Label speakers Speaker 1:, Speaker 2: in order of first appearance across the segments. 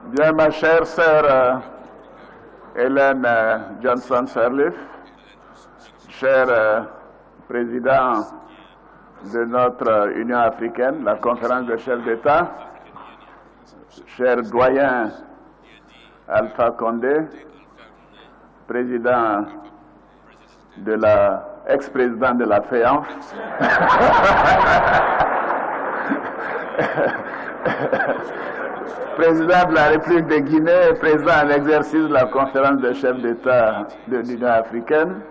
Speaker 1: Bien, ma chère sœur Hélène Johnson Sirleaf, cher président de notre Union africaine, la conférence des chefs d'État, cher doyen Alpha Condé, président de ex-président de la FEANF, président de la République de Guinée et président en exercice de la conférence des chefs d'État de l'Union africaine,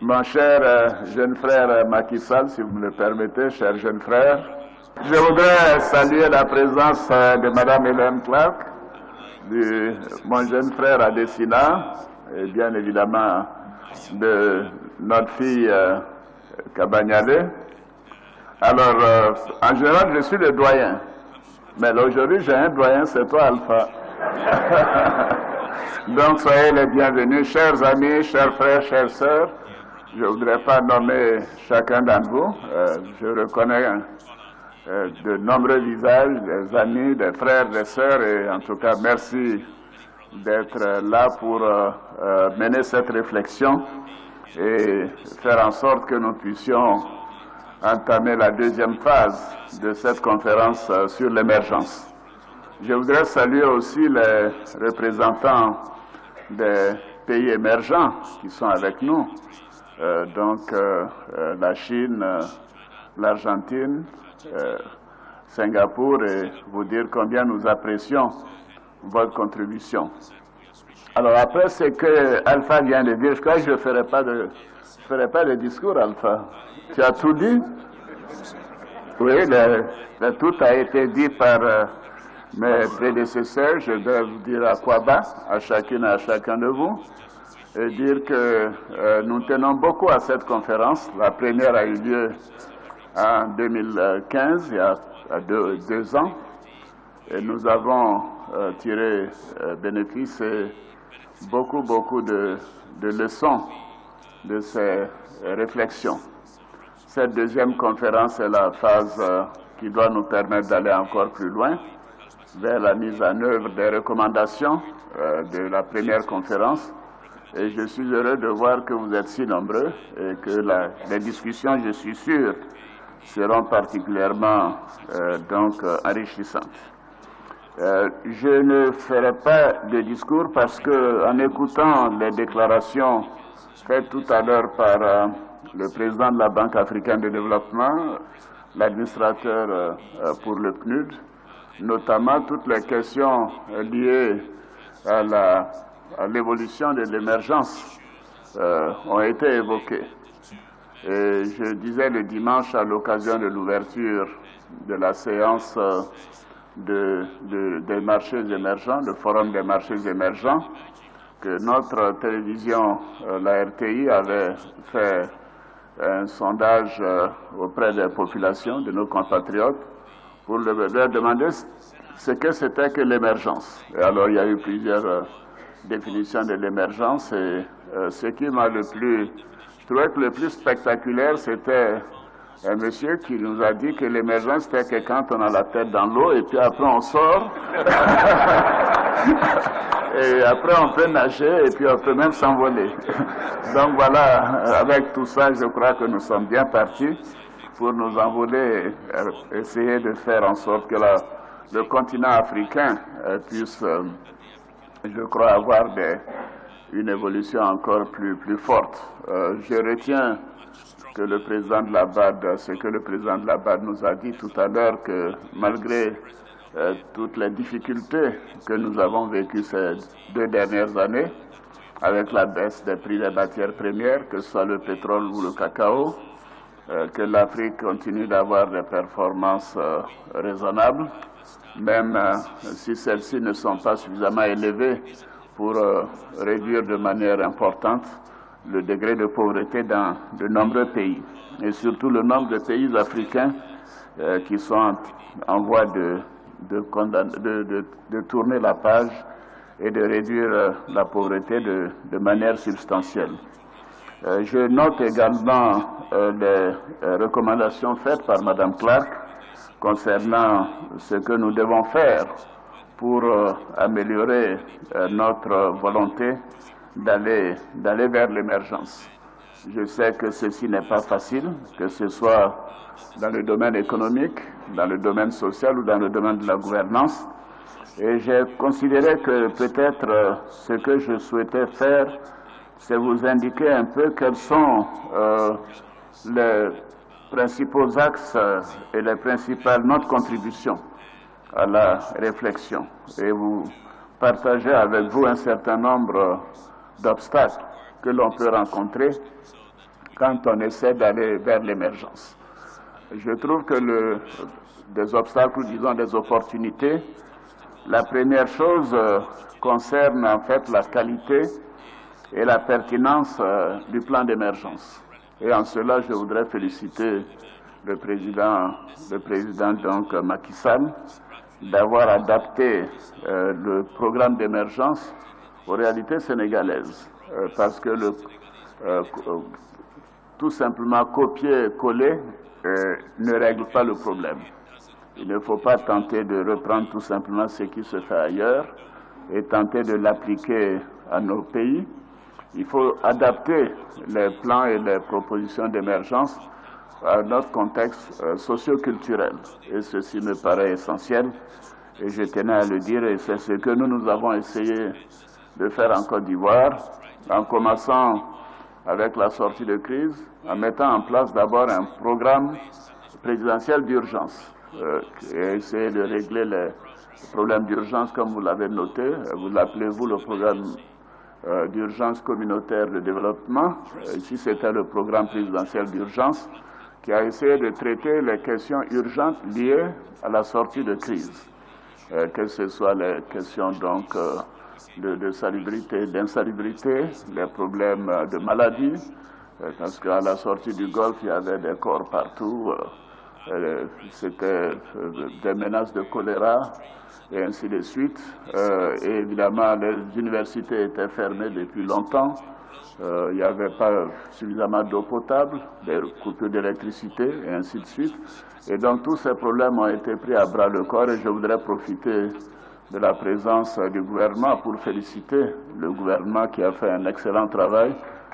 Speaker 1: mon cher jeune frère Macky Sall, si vous me le permettez, cher jeune frère. Je voudrais saluer la présence de Mme Hélène Clark, de mon jeune frère Adesina, et bien évidemment de notre fille Kabanyale. Alors, en général, je suis le doyen. Mais aujourd'hui, j'ai un doyen, c'est toi, Alpha. Donc, soyez les bienvenus, chers amis, chers frères, chères sœurs. Je ne voudrais pas nommer chacun d'entre vous. Je reconnais de nombreux visages, des amis, des frères, des sœurs, et en tout cas, merci d'être là pour mener cette réflexion et faire en sorte que nous puissions entamer la deuxième phase de cette conférence sur l'émergence. Je voudrais saluer aussi les représentants des pays émergents qui sont avec nous, donc la Chine, l'Argentine, Singapour, et vous dire combien nous apprécions votre contribution. Alors après ce que Alpha vient de dire, je crois que je ne ferai pas de discours, Alpha. Tu as tout dit? Oui, tout a été dit par mes prédécesseurs. Je dois vous dire à quoi bas, à chacune et à chacun de vous, et dire que nous tenons beaucoup à cette conférence. La première a eu lieu en 2015, il y a deux ans, et nous avons tiré bénéfice et beaucoup de leçons de ces réflexions. Cette deuxième conférence est la phase qui doit nous permettre d'aller encore plus loin vers la mise en œuvre des recommandations de la première conférence. Et je suis heureux de voir que vous êtes si nombreux et que les discussions, je suis sûr, seront particulièrement enrichissantes. Je ne ferai pas de discours parce que, en écoutant les déclarations faites tout à l'heure par le président de la Banque africaine de développement, l'administrateur pour le PNUD, notamment toutes les questions liées à l'évolution de l'émergence ont été évoquées. Et je disais le dimanche à l'occasion de l'ouverture de la séance des marchés émergents, le forum des marchés émergents, que notre télévision, la RTI, avait fait un sondage auprès des populations, de nos compatriotes, pour leur demander ce que c'était que l'émergence. Et alors, il y a eu plusieurs définitions de l'émergence, et ce qui m'a je trouvais que le plus spectaculaire, c'était un monsieur qui nous a dit que l'émergence, c'était que quand on a la tête dans l'eau, et puis après on sort, et après on peut nager, et puis on peut même s'envoler. Donc voilà, avec tout ça, je crois que nous sommes bien partis pour nous envoler et essayer de faire en sorte que le continent africain puisse, je crois, avoir une évolution encore plus forte. Je retiens que le président de la BAD, ce que le président de la BAD nous a dit tout à l'heure, que malgré toutes les difficultés que nous avons vécues ces 2 dernières années, avec la baisse des prix des matières premières, que ce soit le pétrole ou le cacao, que l'Afrique continue d'avoir des performances raisonnables, même si celles-ci ne sont pas suffisamment élevées pour réduire de manière importante le degré de pauvreté dans de nombreux pays, et surtout le nombre de pays africains qui sont en voie de tourner la page et de réduire la pauvreté de manière substantielle. Je note également les recommandations faites par Mme Clark concernant ce que nous devons faire pour améliorer notre volonté d'aller vers l'émergence. Je sais que ceci n'est pas facile, que ce soit dans le domaine économique, dans le domaine social ou dans le domaine de la gouvernance. Et j'ai considéré que peut-être ce que je souhaitais faire, c'est vous indiquer un peu quels sont les principaux axes et les principales notre contribution à la réflexion et vous partager avec vous un certain nombre d'obstacles que l'on peut rencontrer quand on essaie d'aller vers l'émergence. Je trouve que des obstacles, ou disons des opportunités, la première chose concerne en fait la qualité et la pertinence du plan d'émergence. Et en cela, je voudrais féliciter le président donc Macky Sall d'avoir adapté le programme d'émergence aux réalités sénégalaises, parce que tout simplement copier-coller ne règle pas le problème. Il ne faut pas tenter de reprendre tout simplement ce qui se fait ailleurs et tenter de l'appliquer à nos pays. Il faut adapter les plans et les propositions d'émergence à notre contexte socio-culturel. Et ceci me paraît essentiel. Et je tenais à le dire, et c'est ce que nous avons essayé de faire en Côte d'Ivoire, en commençant avec la sortie de crise, en mettant en place d'abord un programme présidentiel d'urgence et essayer de régler les problèmes d'urgence comme vous l'avez noté. Vous l'appelez, vous, le programme d'urgence communautaire de développement. Ici, c'était le programme présidentiel d'urgence qui a essayé de traiter les questions urgentes liées à la sortie de crise, que ce soit les questions donc de salubrité, d'insalubrité, les problèmes de maladie, parce qu'à la sortie du Golfe, il y avait des corps partout, c'était des menaces de choléra, et ainsi de suite. Et évidemment, les universités étaient fermées depuis longtemps. Il n'y avait pas suffisamment d'eau potable, des coupures d'électricité, et ainsi de suite. Et donc, tous ces problèmes ont été pris à bras le corps, et je voudrais profiter de la présence du gouvernement pour féliciter le gouvernement qui a fait un excellent travail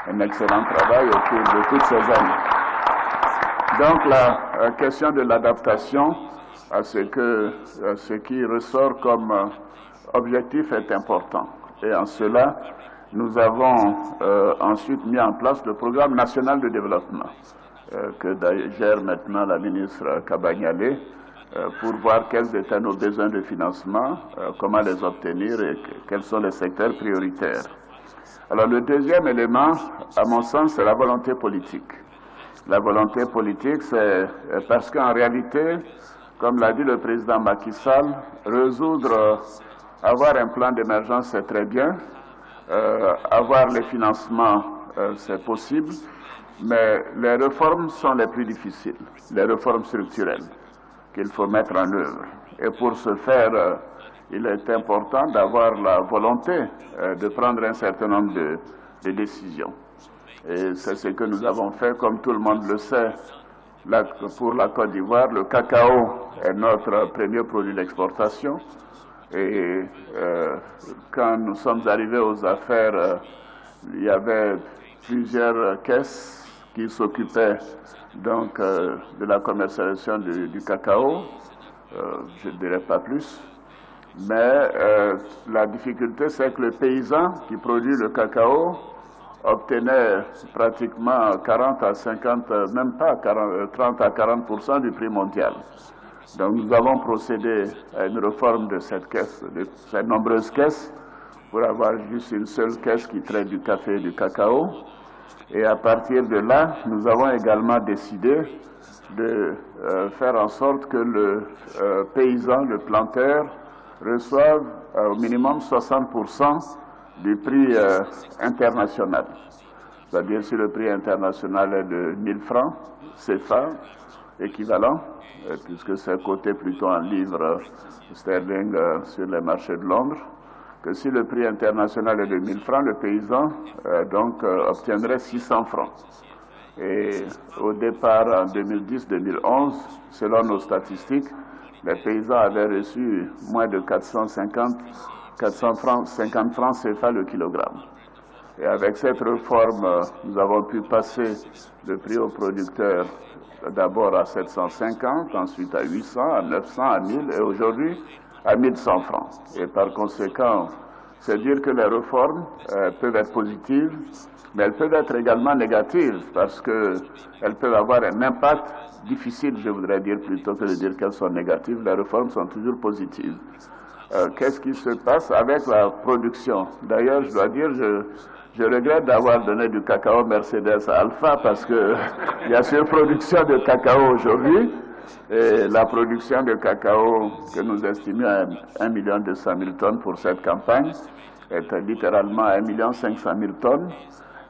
Speaker 1: au cours de toutes ces années. Donc, la question de l'adaptation à ce qui ressort comme objectif est important. Et en cela, nous avons ensuite mis en place le programme national de développement que gère maintenant la ministre Kabagnale pour voir quels étaient nos besoins de financement, comment les obtenir et quels sont les secteurs prioritaires. Alors le deuxième élément, à mon sens, c'est la volonté politique. La volonté politique, c'est parce qu'en réalité, comme l'a dit le président Macky Sall, avoir un plan d'émergence, c'est très bien. Avoir les financements, c'est possible. Mais les réformes sont les plus difficiles, les réformes structurelles qu'il faut mettre en œuvre. Et pour ce faire, il est important d'avoir la volonté de prendre un certain nombre de décisions. Et c'est ce que nous avons fait, comme tout le monde le sait. Pour la Côte d'Ivoire, le cacao est notre premier produit d'exportation. Et quand nous sommes arrivés aux affaires, il y avait plusieurs caisses qui s'occupaient donc de la commercialisation du cacao. Je ne dirais pas plus. Mais la difficulté, c'est que le paysan qui produit le cacao obtenait pratiquement 40 à 50, même pas 30 à 40% du prix mondial. Donc nous avons procédé à une réforme de cette caisse, de ces nombreuses caisses, pour avoir juste une seule caisse qui traite du café et du cacao. Et à partir de là, nous avons également décidé de faire en sorte que le paysan, le planteur, reçoive au minimum 60% du prix international. C'est-à-dire si le prix international est de 1000 francs CFA, équivalent, puisque c'est coté plutôt en livres sterling sur les marchés de Londres, que si le prix international est de 1000 francs, le paysan obtiendrait 600 francs. Et au départ, en 2010-2011, selon nos statistiques, les paysans avaient reçu moins de 450 francs CFA le kilogramme. Et avec cette réforme, nous avons pu passer le prix aux producteurs d'abord à 750, ensuite à 800, à 900, à 1000 et aujourd'hui à 1100 francs. Et par conséquent, c'est dire que les réformes peuvent être positives, mais elles peuvent être également négatives parce qu'elles peuvent avoir un impact difficile, je voudrais dire, plutôt que de dire qu'elles sont négatives. Les réformes sont toujours positives. Qu'est-ce qui se passe avec la production? D'ailleurs, je dois dire, je regrette d'avoir donné du cacao Mercedes à Alpha parce qu'il y a surproduction de cacao aujourd'hui. Et la production de cacao que nous estimons à 1 200 000 tonnes pour cette campagne est littéralement à 1 500 000 tonnes.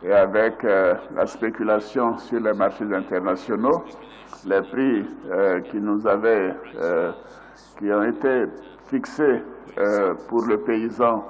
Speaker 1: Et avec la spéculation sur les marchés internationaux, les prix qui ont été fixés pour le paysan